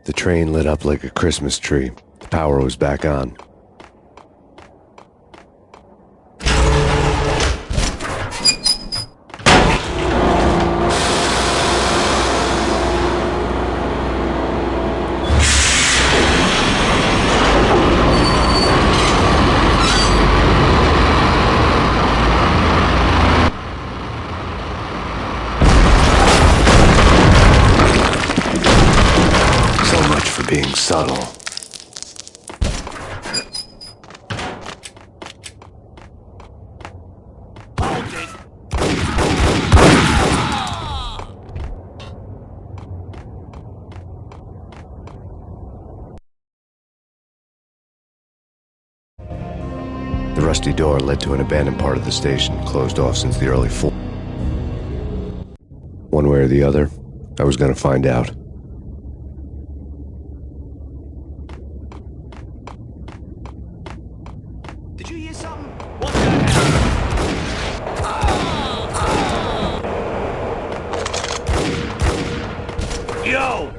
The train lit up like a Christmas tree. The power was back on. Being subtle. The rusty door led to an abandoned part of the station, closed off since the early 40s. One way or the other, I was going to find out. Did you hear something? What the hell? Yo!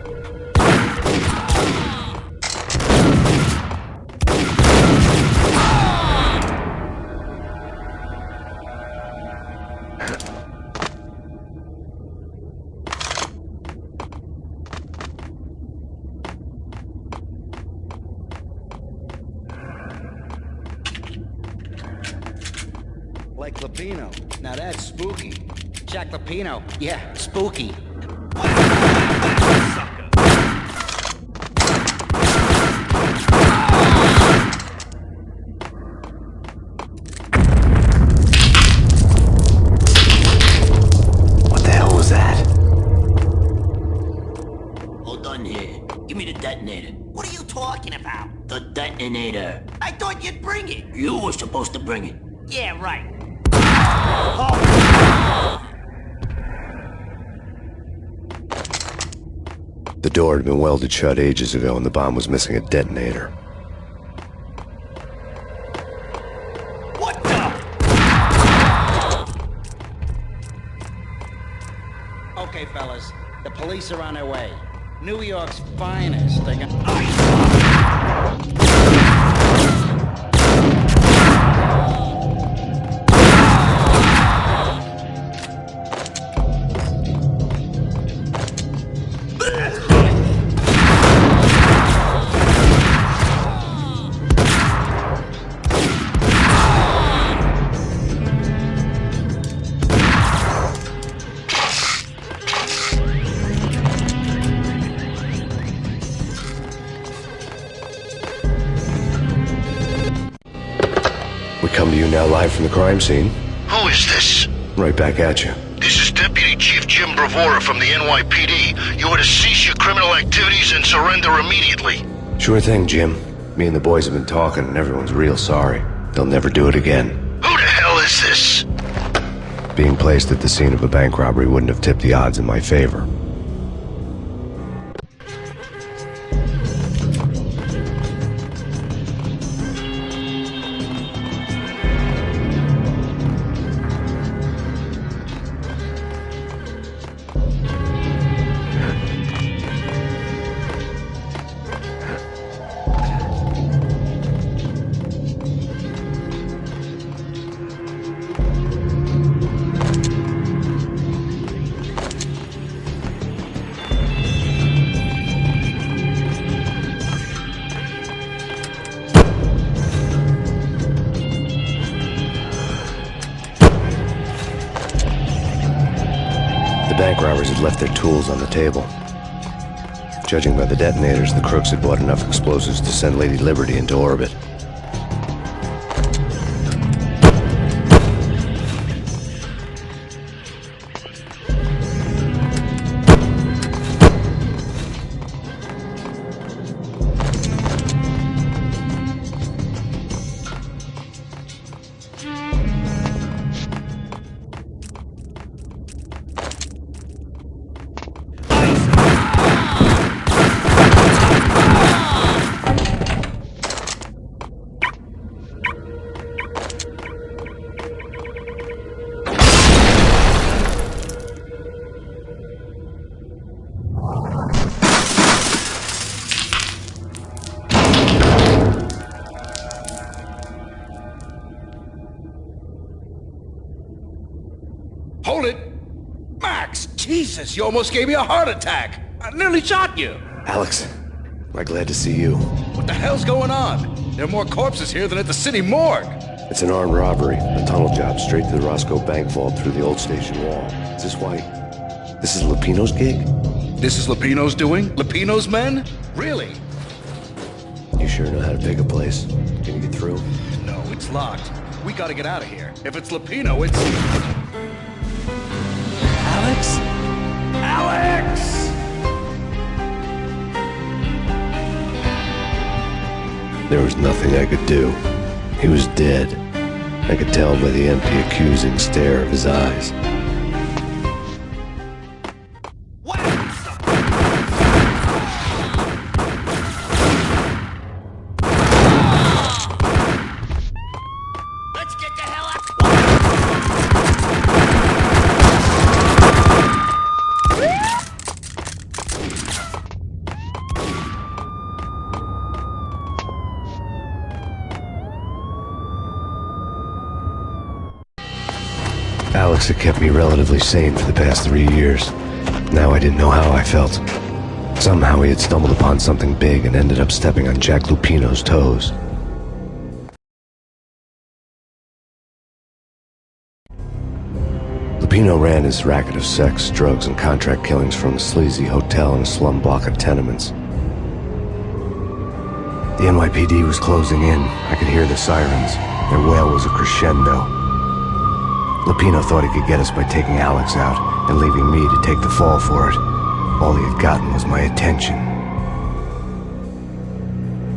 Like Lapino. Now that's spooky. Jack Lapino. Yeah, spooky. What the hell was that? Hold on here. Give me the detonator. What are you talking about? The detonator. I thought you'd bring it. You were supposed to bring it. Yeah, right. The door had been welded shut ages ago and the bomb was missing a detonator. What the? Okay, fellas. The police are on their way. New York's finest. They got... We come to you now live from the crime scene. Who is this? Right back at you. This is Deputy Chief Jim Bravura from the NYPD. You are to cease your criminal activities and surrender immediately. Sure thing, Jim. Me and the boys have been talking and everyone's real sorry. They'll never do it again. Who the hell is this? Being placed at the scene of a bank robbery wouldn't have tipped the odds in my favor. The bank robbers had left their tools on the table. Judging by the detonators, the crooks had bought enough explosives to send Lady Liberty into orbit. Jesus, you almost gave me a heart attack. I nearly shot you. Alex, am I glad to see you. What the hell's going on? There are more corpses here than at the city morgue. It's an armed robbery, a tunnel job straight to the Roscoe Bank vault through the old station wall. Is this why? This is Lupino's gig? This is Lupino's doing? Lupino's men? Really? You sure know how to pick a place? Can you get through? No, it's locked. We gotta get out of here. If it's Lupino, it's... Alex? Alex! There was nothing I could do. He was dead. I could tell by the empty, accusing stare of his eyes. What? Let's get the hell out. Alex had kept me relatively sane for the past 3 years. Now I didn't know how I felt. Somehow he had stumbled upon something big and ended up stepping on Jack Lupino's toes. Lupino ran his racket of sex, drugs, and contract killings from a sleazy hotel in a slum block of tenements. The NYPD was closing in. I could hear the sirens. Their wail was a crescendo. Lupino thought he could get us by taking Alex out and leaving me to take the fall for it. All he had gotten was my attention.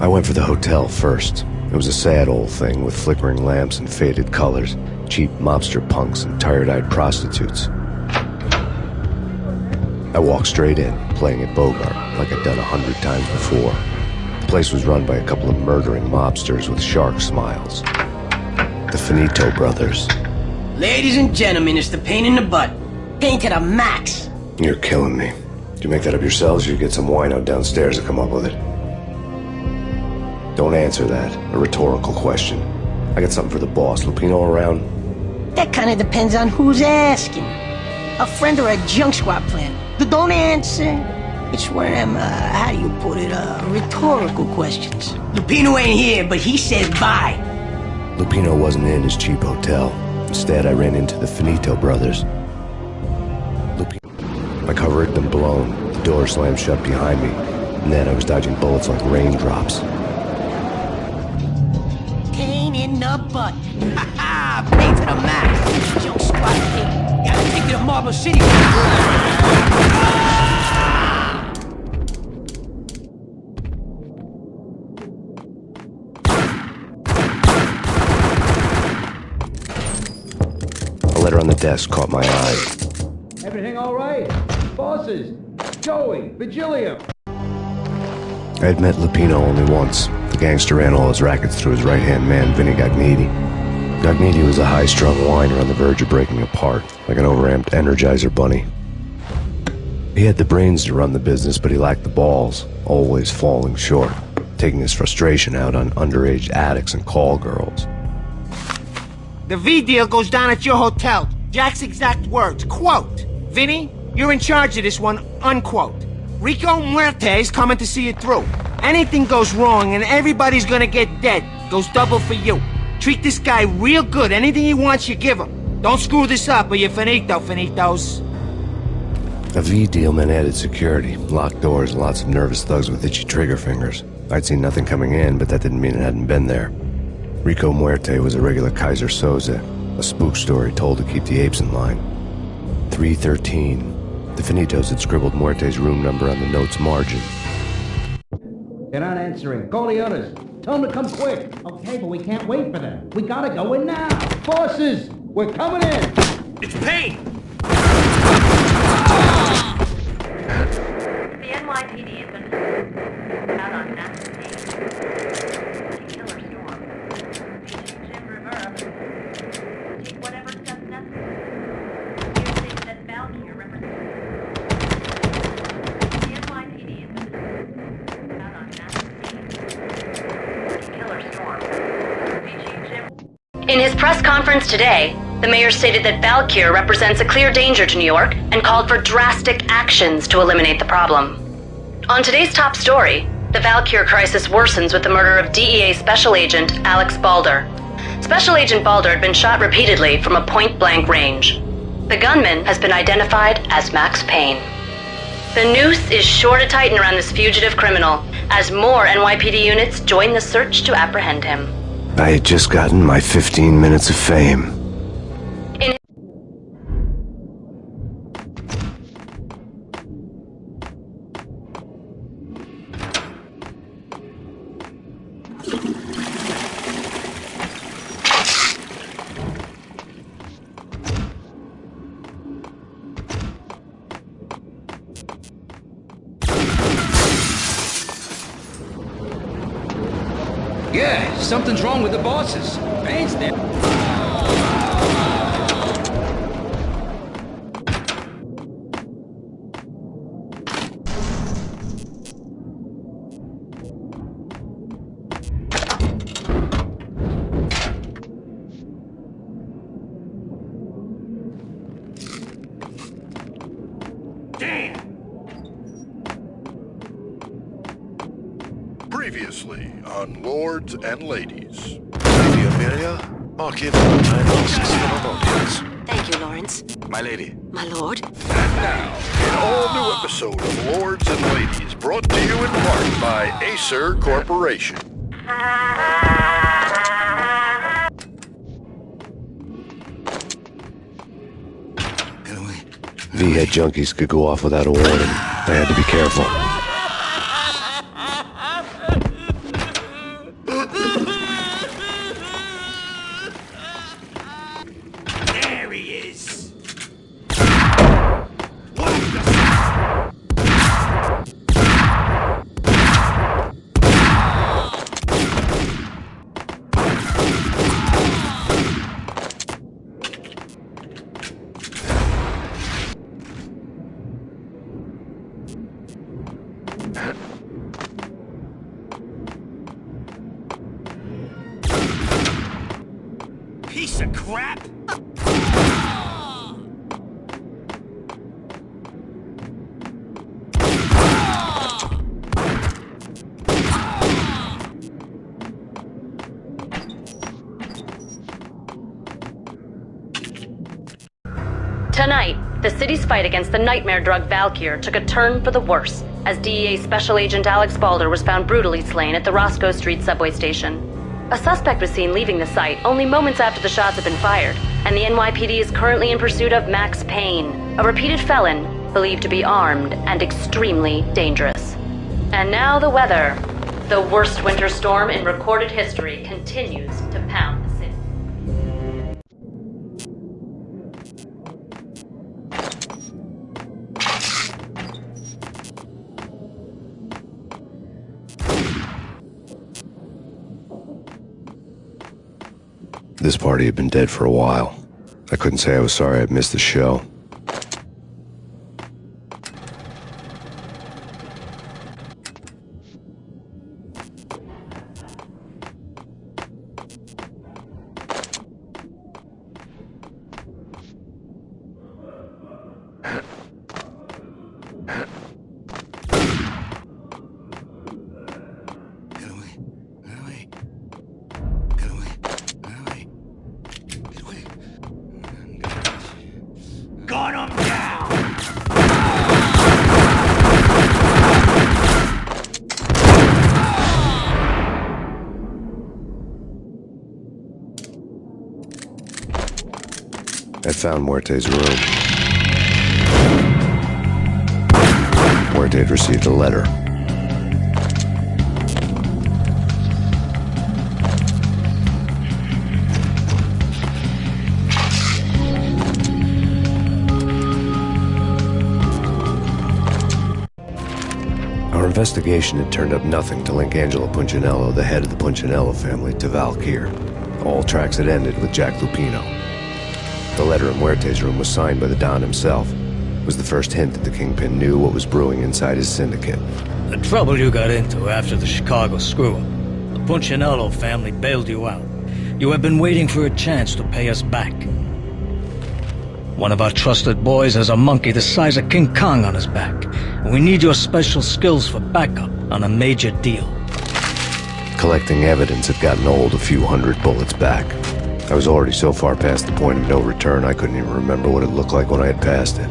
I went for the hotel first. It was a sad old thing with flickering lamps and faded colors, cheap mobster punks and tired-eyed prostitutes. I walked straight in, playing at Bogart like I'd done 100 times before. The place was run by a couple of murdering mobsters with shark smiles. The Finito brothers. Ladies and gentlemen, it's the pain in the butt. Pain to the max. You're killing me. Did you make that up yourselves or you get some wino downstairs to come up with it? Don't answer that. A rhetorical question. I got something for the boss. Lupino around? That kind of depends on who's asking. A friend or a junk squad plan. Don't answer. It's one of them, how do you put it, rhetorical questions. Lupino ain't here, but he says bye. Lupino wasn't in his cheap hotel. Instead, I ran into the Finito brothers. My cover had been blown. The door slammed shut behind me. And then I was dodging bullets like raindrops. Pain in the butt. Ha-ha! Pain to the max. Junk squad thing. Gotta take you to Marble City. A letter on the desk caught my eye. Everything all right? Bosses? Joey? Vigilio? I had met Lupino only once. The gangster ran all his rackets through his right-hand man, Vinny Gagniti. Gagniti was a high-strung whiner on the verge of breaking apart, like an overamped Energizer bunny. He had the brains to run the business, but he lacked the balls, always falling short, taking his frustration out on underage addicts and call girls. The V deal goes down at your hotel. Jack's exact words, quote, "Vinny, you're in charge of this one," unquote. Rico Muerte's coming to see it through. Anything goes wrong and everybody's gonna get dead. Goes double for you. Treat this guy real good. Anything he wants, you give him. Don't screw this up or you're finito, finitos. A V deal meant added security, locked doors, and lots of nervous thugs with itchy trigger fingers. I'd seen nothing coming in, but that didn't mean it hadn't been there. Rico Muerte was a regular Kaiser Soze, a spook story told to keep the apes in line. 313. The Finitos had scribbled Muerte's room number on the note's margin. They're not answering. Call the others. Tell them to come quick. Okay, but we can't wait for them. We gotta go in now. Bosses! We're coming in! It's Payne! The NYPD has been out on massive killer storm. Jim Rivera, take whatever steps necessary. You think that Val here represents the NYPD has been out on massive killer storm. Jim. In his press conference today, The mayor stated that Valkyr represents a clear danger to New York and called for drastic actions to eliminate the problem. On today's top story, the Valkyr crisis worsens with the murder of DEA Special Agent Alex Balder. Special Agent Balder had been shot repeatedly from a point-blank range. The gunman has been identified as Max Payne. The noose is sure to tighten around this fugitive criminal as more NYPD units join the search to apprehend him. I had just gotten my 15 minutes of fame. Yeah, something's wrong with the bosses. Payne's there. Previously on Lords and Ladies. Lady Amelia, mark in on the time passes for our audience. Thank you, Lawrence. My lady. My lord. And now, an all-new episode of Lords and Ladies, brought to you in part by Acer Corporation. V-head junkies could go off without a warning. I had to be careful. There he is. Piece of crap. Tonight, the city's fight against the nightmare drug Valkyr took a turn for the worse as DEA Special Agent Alex Balder was found brutally slain at the Roscoe Street subway station. A suspect was seen leaving the site only moments after the shots had been fired, and the NYPD is currently in pursuit of Max Payne, a repeated felon believed to be armed and extremely dangerous. And now the weather. The worst winter storm in recorded history continues to pound the city. This party had been dead for a while. I couldn't say I was sorry I'd missed the show. Gun him down! I found Muerte's room. Muerte had received a letter. Our investigation had turned up nothing to link Angelo Punchinello, the head of the Punchinello family, to Valkyr. All tracks had ended with Jack Lupino. The letter in Muerte's room was signed by the Don himself. It was the first hint that the Kingpin knew what was brewing inside his syndicate. The trouble you got into after the Chicago screw-up. The Punchinello family bailed you out. You have been waiting for a chance to pay us back. One of our trusted boys has a monkey the size of King Kong on his back. We need your special skills for backup on a major deal. Collecting evidence had gotten old a few hundred bullets back. I was already so far past the point of no return I couldn't even remember what it looked like when I had passed it.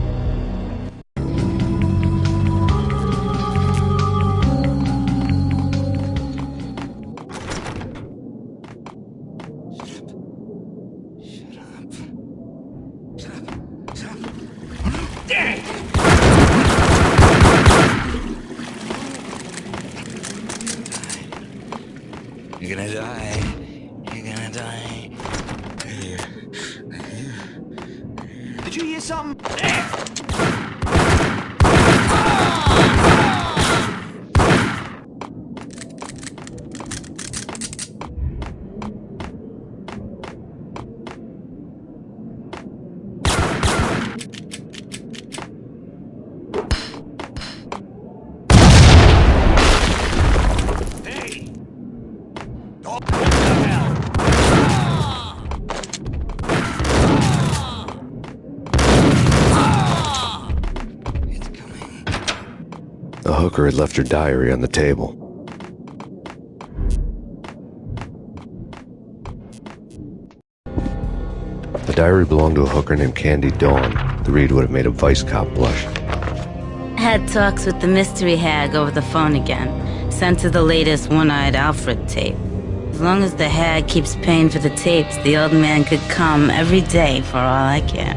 You're gonna die. You're gonna die. Did you hear something? The hooker had left her diary on the table. The diary belonged to a hooker named Candy Dawn. The read would have made a vice cop blush. Had talks with the mystery hag over the phone again. Sent her the latest One-Eyed Alfred tape. As long as the hag keeps paying for the tapes, the old man could come every day for all I care.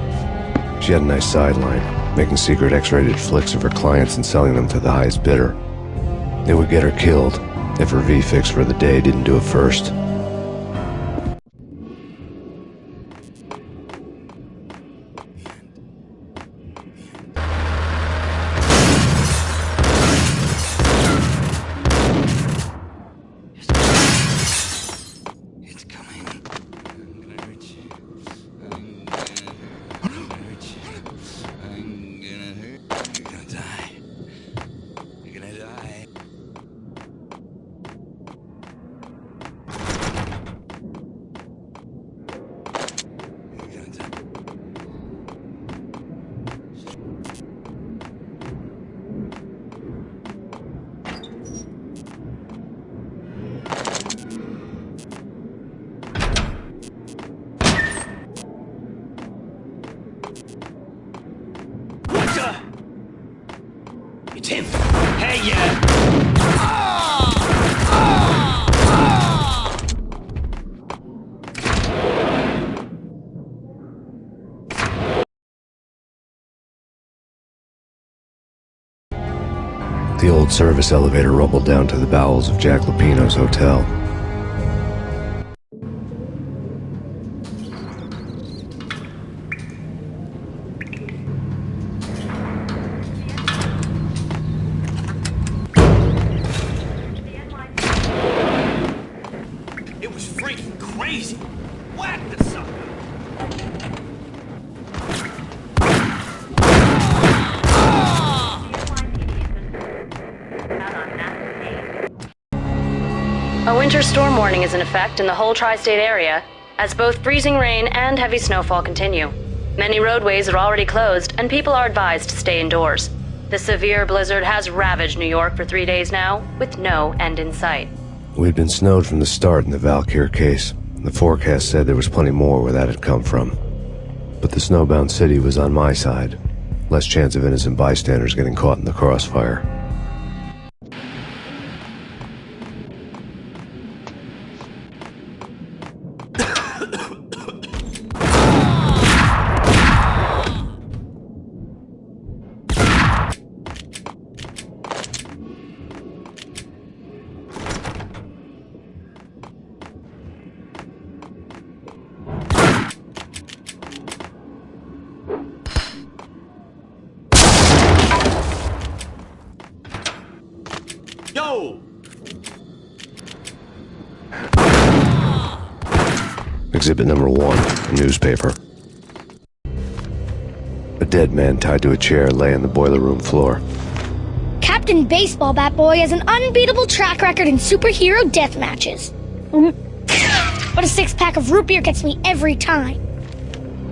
She had a nice sideline, making secret X-rated flicks of her clients and selling them to the highest bidder. It would get her killed if her V-fix for the day didn't do it first. It's him. Hey, yeah. The old service elevator rumbled down to the bowels of Jack Lupino's hotel. It was freaking crazy. Whack the sucker. A winter storm warning is in effect in the whole tri-state area, as both freezing rain and heavy snowfall continue. Many roadways are already closed, and people are advised to stay indoors. The severe blizzard has ravaged New York for 3 days now, with no end in sight. We'd been snowed from the start in the Valkyr case. The forecast said there was plenty more where that had come from. But the snowbound city was on my side. Less chance of innocent bystanders getting caught in the crossfire. Yo! Exhibit number 1, a newspaper. A dead man tied to a chair lay on the boiler room floor. Captain Baseball Bat Boy has an unbeatable track record in superhero death matches. But a 6-pack of root beer gets me every time.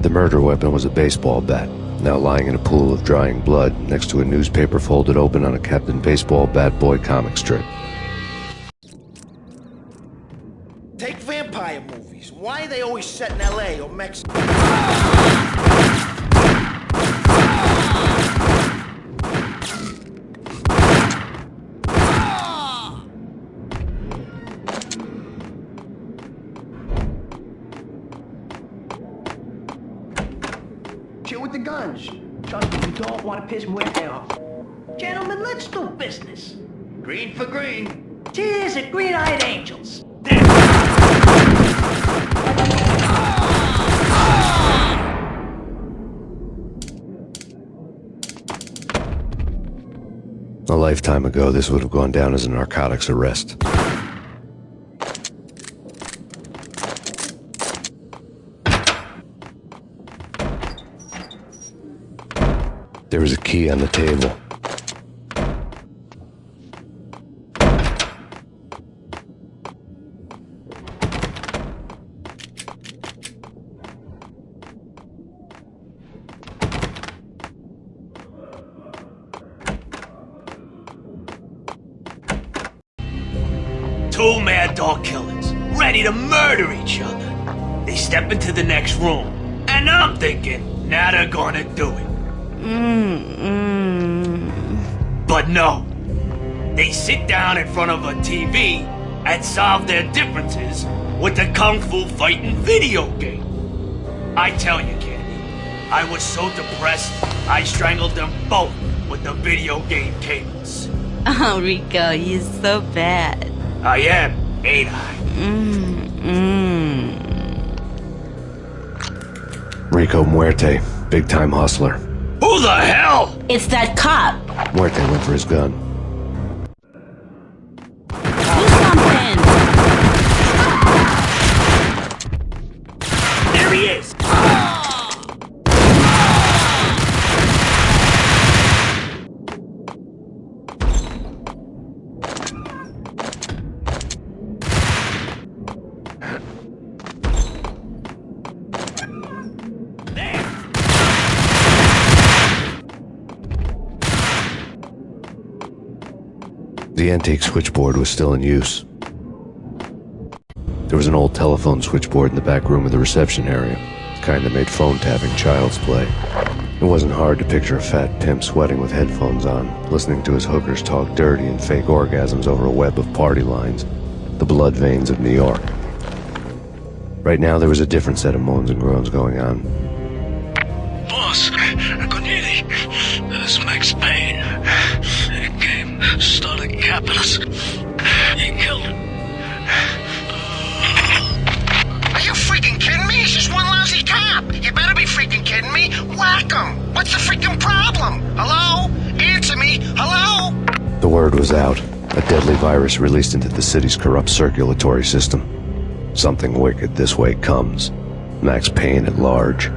The murder weapon was a baseball bat, now lying in a pool of drying blood next to a newspaper folded open on a Captain Baseball Bat Boy comic strip. Take vampire movies. Why are they always set in LA or Mexico? Chill with the guns. Trust me, you don't want to piss Muerte off. Gentlemen, let's do business. Green for green. Cheers at Green-Eyed Angels. A lifetime ago, this would have gone down as a narcotics arrest. There was a key on the table. Two mad dog killers, ready to murder each other. They step into the next room, and I'm thinking, now they're gonna do it. But no. They sit down in front of a TV and solve their differences with the Kung Fu fighting video game. I tell you, Candy, I was so depressed, I strangled them both with the video game cables. Oh, Rico, you're so bad. I am, ain't I? Rico Muerte, big-time hustler. Who the hell? It's that cop. Muerte went for his gun. Do something. There he is. The antique switchboard was still in use. There was an old telephone switchboard in the back room of the reception area, the kind that made phone tapping child's play. It wasn't hard to picture a fat pimp sweating with headphones on, listening to his hookers talk dirty and fake orgasms over a web of party lines, the blood veins of New York. Right now there was a different set of moans and groans going on. Boss, Cornelia, this Max Payne. He came, started capping us. He killed him. Are you freaking kidding me? He's just one lousy cop. You better be freaking kidding me. Whack him. What's the freaking problem? Hello? Answer me. Hello? The word was out. A deadly virus released into the city's corrupt circulatory system. Something wicked this way comes. Max Payne at large.